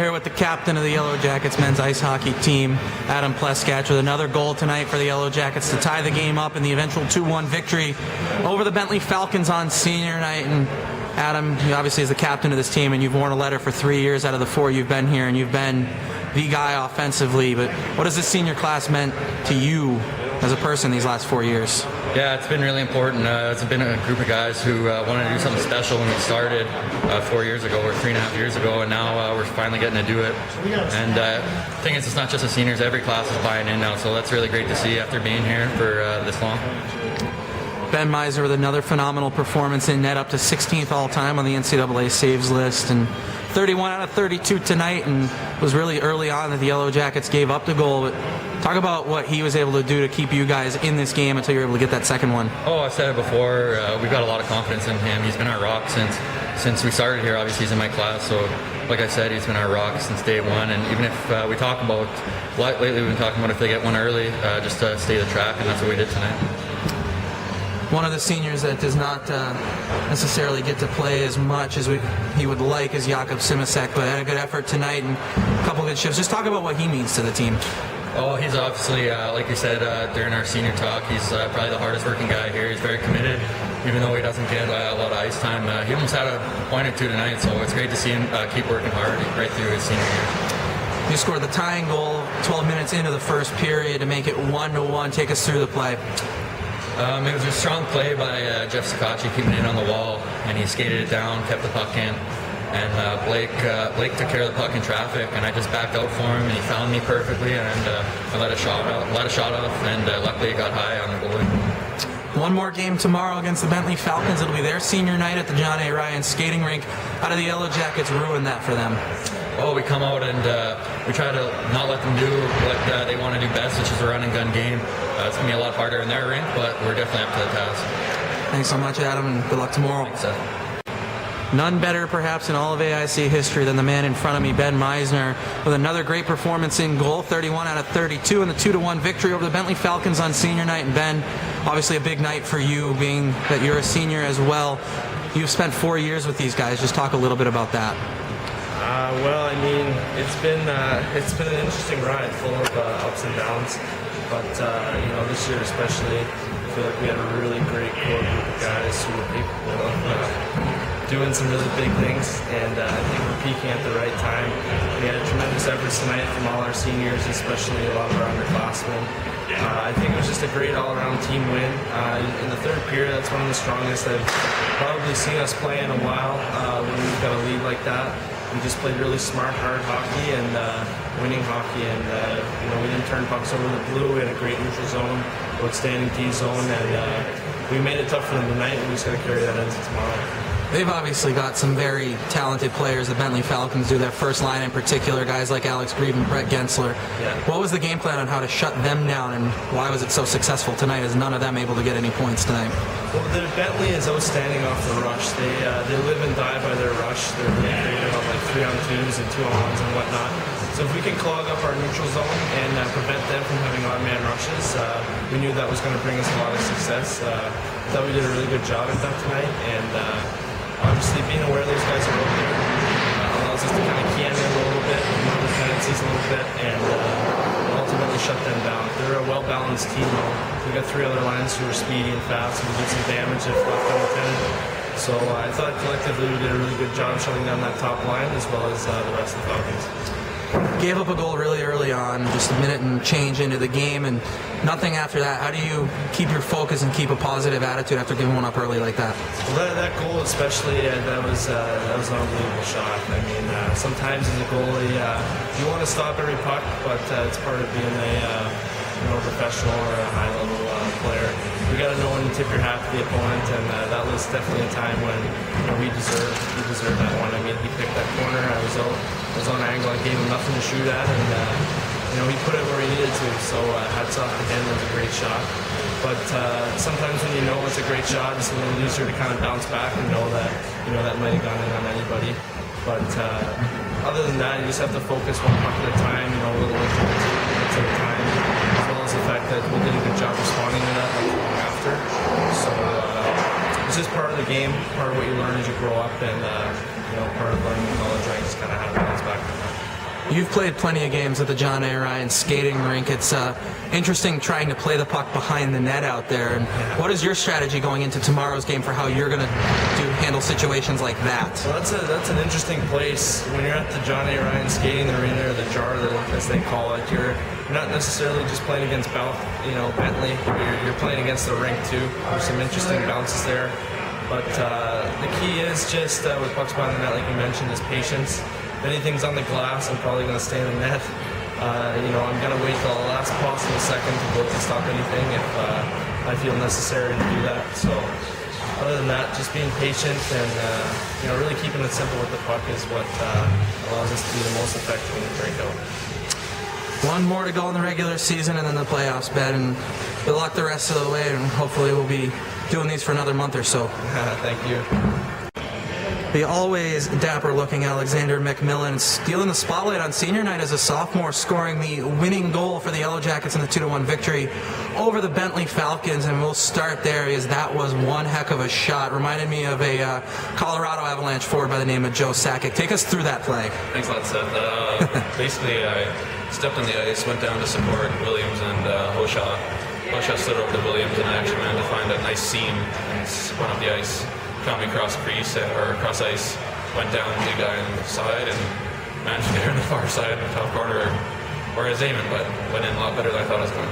here with the captain of the Yellow Jackets men's ice hockey team, Adam Pleskach, with another goal tonight for the Yellow Jackets to tie the game up in the eventual 2-1 victory over the Bentley Falcons on senior night. And Adam, you obviously is the captain of this team, and you've worn a letter for 3 years out of the 4 you've been here, and you've been the guy offensively. But what has this senior class meant to you as a person these last 4 years? Yeah, it's been really important. It's been a group of guys who wanted to do something special when we started 4 years ago, or 3.5 years ago, and now we're finally getting to do it. And the thing is, it's not just the seniors, every class is buying in now, so that's really great to see after being here for this long. Ben Meisner with another phenomenal performance in net, up to 16th all-time on the NCAA saves list, and 31 out of 32 tonight, and it was really early on that the Yellow Jackets gave up the goal. But talk about what he was able to do to keep you guys in this game until you were able to get that second one. Oh, I've said it before, we've got a lot of confidence in him. He's been our rock since we started here. Obviously he's in my class, so like I said, he's been our rock since day one. And even if we talk about, lately we've been talking about if they get one early, just to stay the track, and that's what we did tonight. One of the seniors that does not necessarily get to play as much as he would like is Jakob Simasek, but had a good effort tonight and a couple good shifts. Just talk about what he means to the team. Oh, he's obviously, like you said during our senior talk, he's probably the hardest working guy here. He's very committed, even though he doesn't get a lot of ice time. He almost had a point or two tonight, so it's great to see him keep working hard right through his senior year. You scored the tying goal 12 minutes into the first period to make it 1-1. Take us through the play. It was a strong play by Jeff Sakachi, keeping it on the wall, and he skated it down, kept the puck in, and Blake took care of the puck in traffic, and I just backed out for him, and he found me perfectly, and I let a shot off, and luckily it got high on the goalie. One more game tomorrow against the Bentley Falcons. It'll be their senior night at the John A. Ryan skating rink. How do the Yellow Jackets ruin that for them? Oh, we come out and we try to not let them do what they want to do best, which is a run and gun game. It's going to be a lot harder in their rink, but we're definitely up to the task. Thanks so much, Adam, and good luck tomorrow. Thanks, Seth. None better, perhaps, in all of AIC history than the man in front of me, Ben Meisner, with another great performance in goal, 31 out of 32, and the 2-1 victory over the Bentley Falcons on senior night. And Ben, obviously a big night for you, being that you're a senior as well. You've spent 4 years with these guys. Just talk a little bit about that. Well, I mean, it's been an interesting ride, full of ups and downs. But this year especially, I feel like we had a really great core group of guys who were capable of doing some really big things, and I think we're peaking at the right time. We had tremendous efforts tonight from all our seniors, especially a lot of our underclassmen. I think it was just a great all-around team win. In the third period, that's one of the strongest I've probably seen us play in a while. When we've got a lead like that, we just played really smart, hard hockey and winning hockey. And we didn't turn pucks over the blue. We had a great neutral zone, outstanding D zone, and we made it tough for them tonight. And we just got to carry that into tomorrow. They've obviously got some very talented players. The Bentley Falcons do. Their first line in particular, guys like Alex Grieve and Brett Gensler. Yeah. What was the game plan on how to shut them down, and why was it so successful tonight? Is none of them able to get any points tonight? Well, the Bentley is outstanding off the rush. They live and die by their rush. They're really creative on like 3-on-2s and 2-on-1s and whatnot. So if we can clog up our neutral zone and prevent them from having odd-man rushes, we knew that was going to bring us a lot of success. I thought we did a really good job at that tonight, and obviously being aware those guys are out there allows us to kind of key in a little bit, know their tendencies a little bit, and ultimately shut them down. They're a well-balanced team though. We've got 3 other lines who are speedy and fast and we did some damage if left unattended. So I thought collectively we did a really good job shutting down that top line as well as the rest of the Falcons. Gave up a goal really early on, just a minute and change into the game, and nothing after that. How do you keep your focus and keep a positive attitude after giving one up early like that? Well, that goal especially, that was an unbelievable shot. I mean, sometimes as a goalie, you want to stop every puck, but it's part of being a professional or a high-level player. You got to know when to tip your hat to the opponent, and that was definitely a time when we deserved that one. I mean, he picked that corner. I was on angle. I gave him nothing to shoot at, and he put it where he needed to. So hats off to him. It was a great shot. But sometimes when you know it's a great shot, it's a little easier to kind of bounce back and know that that might have gone in on anybody. But other than that, you just have to focus one puck at a time. A little at a time, as well as the fact that we did a good job responding to that long after. So it's just part of the game, part of what you learn as you grow up, and part of learning the college ranks, kind of how to bounce back from that. You've played plenty of games at the John A. Ryan skating rink. It's interesting trying to play the puck behind the net out there. And what is your strategy going into tomorrow's game for how you're going to handle situations like that? Well, that's an interesting place. When you're at the John A. Ryan skating arena, or the jar, as they call it, you're not necessarily just playing against Bentley. You're playing against the rink too. There's some interesting bounces there. But the key is just with pucks behind the net, like you mentioned, is patience. If anything's on the glass, I'm probably going to stay in the net. I'm going to wait till the last possible second to go to stop anything if I feel necessary to do that. So other than that, just being patient and really keeping it simple with the puck is what allows us to be the most effective in the breakout. One more to go in the regular season and then the playoffs, Ben. And good luck the rest of the way, and hopefully we'll be doing these for another month or so. Thank you. The always dapper-looking Alexander MacMillan stealing the spotlight on senior night as a sophomore, scoring the winning goal for the Yellow Jackets in the 2-1 victory over the Bentley Falcons. And we'll start there, as that was one heck of a shot. Reminded me of a Colorado Avalanche forward by the name of Joe Sakic. Take us through that play. Thanks a lot, Seth. Basically, I stepped on the ice, went down to support Williams and Hoshaw. Hoshaw slid over to Williams, and I actually managed to find a nice seam and went up the ice. Found me across crease or across ice, went down to the guy on the side and managed to get her in the far side in the top corner where I was aiming, but went in a lot better than I thought it was going.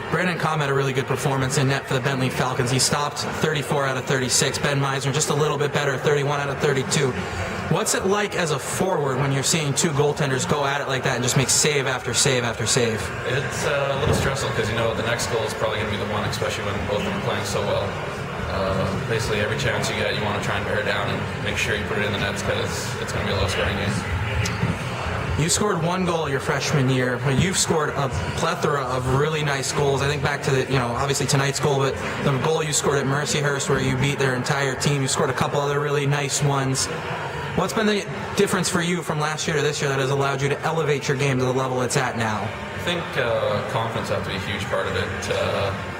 Brandon Comm had a really good performance in net for the Bentley Falcons. He stopped 34 out of 36. Ben Meisner just a little bit better, 31 out of 32. What's it like as a forward when you're seeing two goaltenders go at it like that and just make save after save after save? It's a little stressful because the next goal is probably going to be the one, especially when both of them are playing so well. Basically, every chance you get, you want to try and bear down and make sure you put it in the nets because it's going to be a low-scoring game. You scored one goal your freshman year, but you've scored a plethora of really nice goals. I think back to the, obviously tonight's goal, but the goal you scored at Mercyhurst where you beat their entire team. You scored a couple other really nice ones. What's been the difference for you from last year to this year that has allowed you to elevate your game to the level it's at now? I think confidence has to be a huge part of it.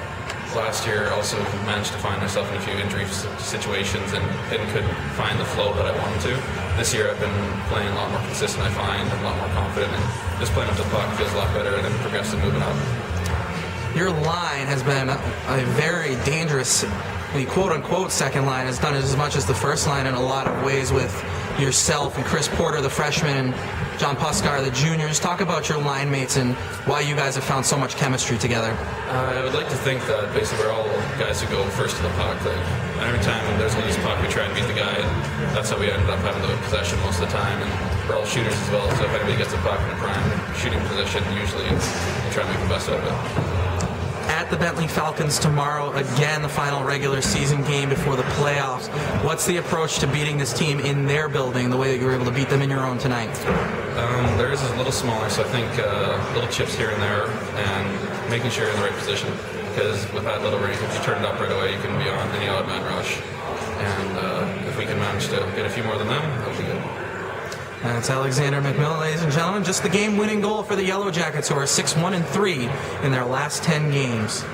Last year, I also managed to find myself in a few injury situations and couldn't find the flow that I wanted to. This year, I've been playing a lot more consistent, I find, and a lot more confident, and just playing up the puck feels a lot better than progressing moving up. Your line has been a very dangerous, the quote-unquote second line has done as much as the first line in a lot of ways with yourself and Chris Porter, the freshman, and John Pleskach, the juniors. Talk about your line mates and why you guys have found so much chemistry together. I would like to think that basically we're all guys who go first to the puck. Every time there's a loose puck, we try and beat the guy. And that's how we ended up having the possession most of the time. And we're all shooters as well, so if anybody gets the puck in a prime shooting position, usually we try and make the best out of it. At the Bentley Falcons tomorrow, again the final regular season game before the playoffs. What's the approach to beating this team in their building, the way that you were able to beat them in your own tonight? Theirs is a little smaller, so I think little chips here and there and making sure you're in the right position. Because with that little rink, if you turn it up right away, you can be on any odd man rush. And if we can manage to get a few more than them, that'll be good. That's Alexander MacMillan, ladies and gentlemen. Just the game-winning goal for the Yellow Jackets, who are 6-1-3 in their last 10 games.